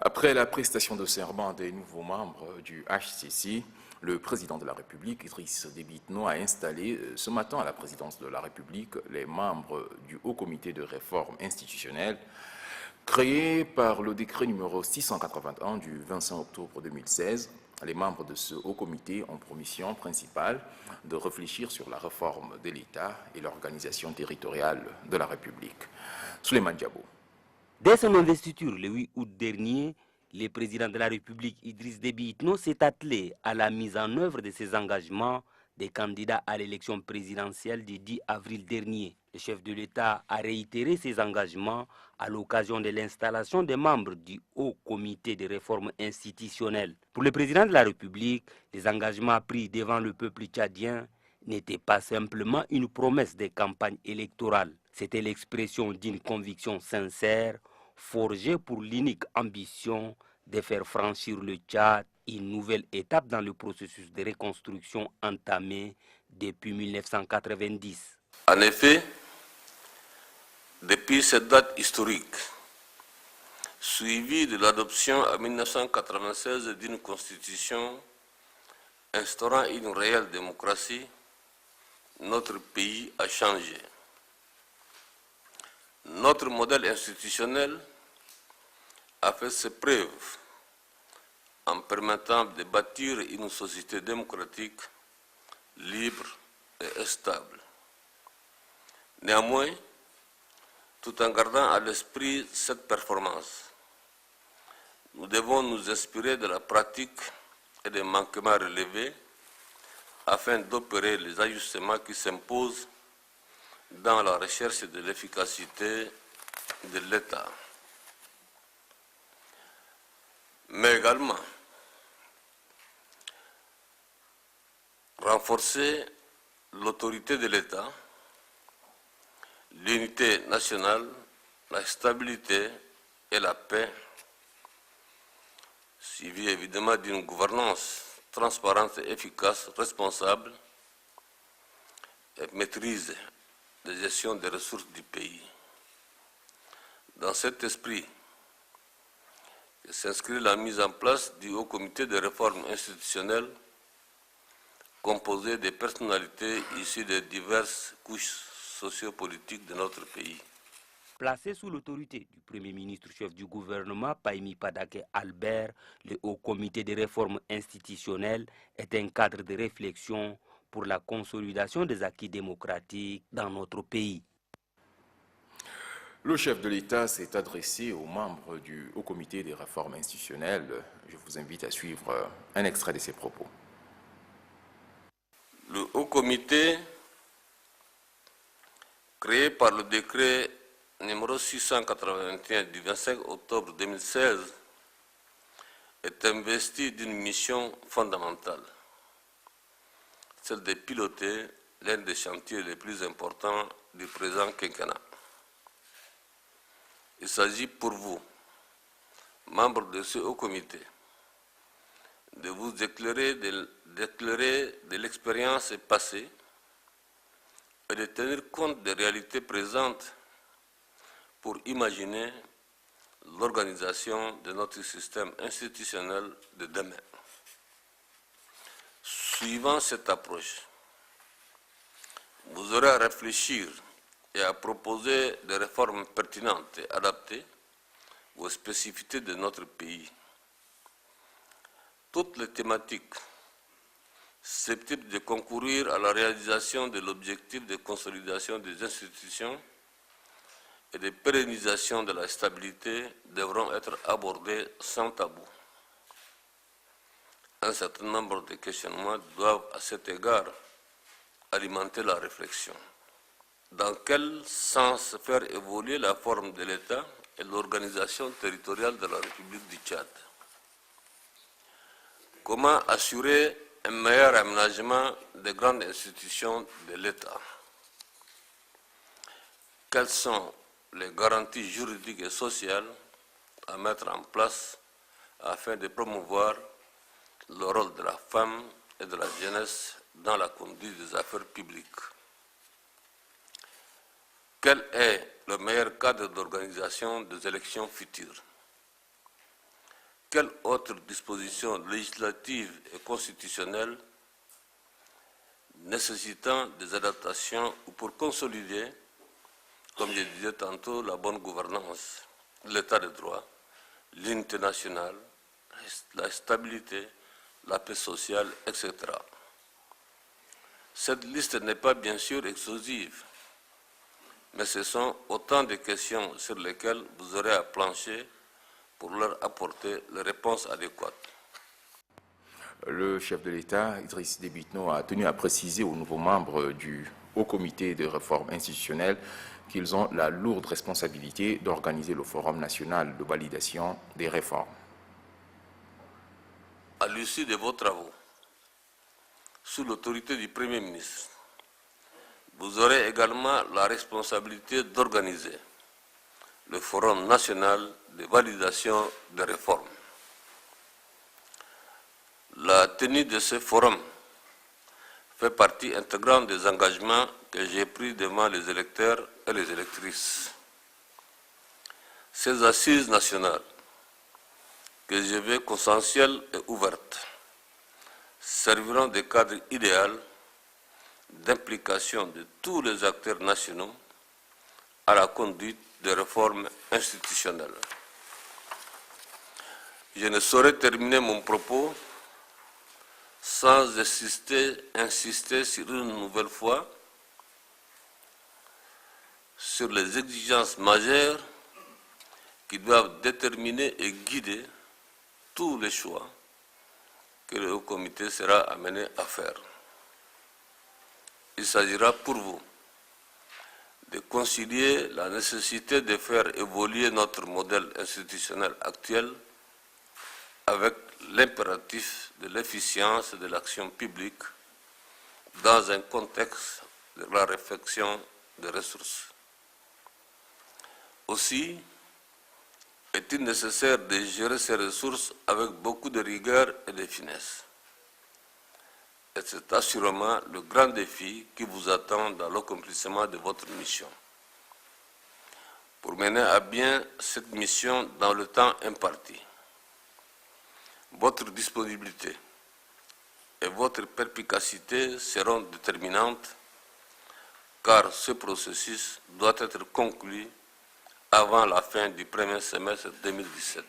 Après la prestation de serment des nouveaux membres du HCC, le président de la République, Idriss Déby Itno, a installé ce matin à la présidence de la République les membres du Haut Comité de réforme institutionnelle créé par le décret numéro 681 du 25 octobre 2016. Les membres de ce haut comité ont pour mission principale de réfléchir sur la réforme de l'État et l'organisation territoriale de la République. Souleymane Diabo. Dès son investiture le 8 août dernier, le président de la République Idriss Déby Itno s'est attelé à la mise en œuvre de ses engagements des candidats à l'élection présidentielle du 10 avril dernier. Le chef de l'État a réitéré ses engagements à l'occasion de l'installation des membres du Haut Comité de réforme institutionnelle. Pour le président de la République, les engagements pris devant le peuple tchadien n'étaient pas simplement une promesse de campagne électorale. C'était l'expression d'une conviction sincère, forgée pour l'unique ambition de faire franchir le Tchad une nouvelle étape dans le processus de reconstruction entamé depuis 1990. En effet, depuis cette date historique, suivie de l'adoption en 1996 d'une constitution instaurant une réelle démocratie, notre pays a changé. Notre modèle institutionnel a fait ses preuves en permettant de bâtir une société démocratique, libre et stable. Néanmoins, tout en gardant à l'esprit cette performance, nous devons nous inspirer de la pratique et des manquements relevés afin d'opérer les ajustements qui s'imposent dans la recherche de l'efficacité de l'État. Mais également, renforcer l'autorité de l'État, l'unité nationale, la stabilité et la paix, suivi évidemment d'une gouvernance transparente et efficace, responsable et maîtrise de gestion des ressources du pays. Dans cet esprit, s'inscrit la mise en place du Haut Comité de réforme institutionnelle composé des personnalités issues des diverses couches sociopolitiques de notre pays. Placé sous l'autorité du Premier ministre chef du gouvernement, Pahimi Padake Albert, le Haut Comité de réforme institutionnelle est un cadre de réflexion pour la consolidation des acquis démocratiques dans notre pays. Le chef de l'État s'est adressé aux membres du Haut Comité des réformes institutionnelles. Je vous invite à suivre un extrait de ses propos. Le Haut Comité, créé par le décret numéro 681 du 25 octobre 2016, est investi d'une mission fondamentale, celle de piloter l'un des chantiers les plus importants du présent quinquennat. Il s'agit pour vous, membres de ce haut comité, de vous éclairer de l'expérience passée et de tenir compte des réalités présentes pour imaginer l'organisation de notre système institutionnel de demain. Suivant cette approche, vous aurez à réfléchir et à proposer des réformes pertinentes et adaptées aux spécificités de notre pays. Toutes les thématiques susceptibles de concourir à la réalisation de l'objectif de consolidation des institutions et de pérennisation de la stabilité devront être abordées sans tabou. Un certain nombre de questionnements doivent à cet égard alimenter la réflexion. Dans quel sens faire évoluer la forme de l'État et l'organisation territoriale de la République du Tchad? Comment assurer un meilleur aménagement des grandes institutions de l'État? Quelles sont les garanties juridiques et sociales à mettre en place afin de promouvoir le rôle de la femme et de la jeunesse dans la conduite des affaires publiques? Quel est le meilleur cadre d'organisation des élections futures? quelle autre disposition législative et constitutionnelle nécessitant des adaptations ou pour consolider, comme je disais tantôt, la bonne gouvernance, l'état de droit, l'unité nationale, la stabilité, la paix sociale, etc. Cette liste n'est pas bien sûr exhaustive, mais ce sont autant de questions sur lesquelles vous aurez à plancher pour leur apporter les réponses adéquates. Le chef de l'État, Idriss Déby Itno, a tenu à préciser aux nouveaux membres du Haut Comité de réforme institutionnelle qu'ils ont la lourde responsabilité d'organiser le Forum national de validation des réformes. À l'issue de vos travaux, sous l'autorité du Premier ministre, vous aurez également la responsabilité d'organiser le Forum national de validation des réformes. La tenue de ce forum fait partie intégrante des engagements que j'ai pris devant les électeurs et les électrices. Ces assises nationales, que je veux consensuelles et ouvertes, serviront de cadre idéal d'implication de tous les acteurs nationaux à la conduite des réformes institutionnelles. Je ne saurais terminer mon propos sans insister sur une nouvelle fois sur les exigences majeures qui doivent déterminer et guider tous les choix que le Haut Comité sera amené à faire. Il s'agira pour vous de concilier la nécessité de faire évoluer notre modèle institutionnel actuel avec l'impératif de l'efficience de l'action publique dans un contexte de la réflexion des ressources. Aussi, est-il nécessaire de gérer ces ressources avec beaucoup de rigueur et de finesse. Et c'est assurément le grand défi qui vous attend dans l'accomplissement de votre mission. Pour mener à bien cette mission dans le temps imparti, votre disponibilité et votre perspicacité seront déterminantes car ce processus doit être conclu avant la fin du premier semestre 2017.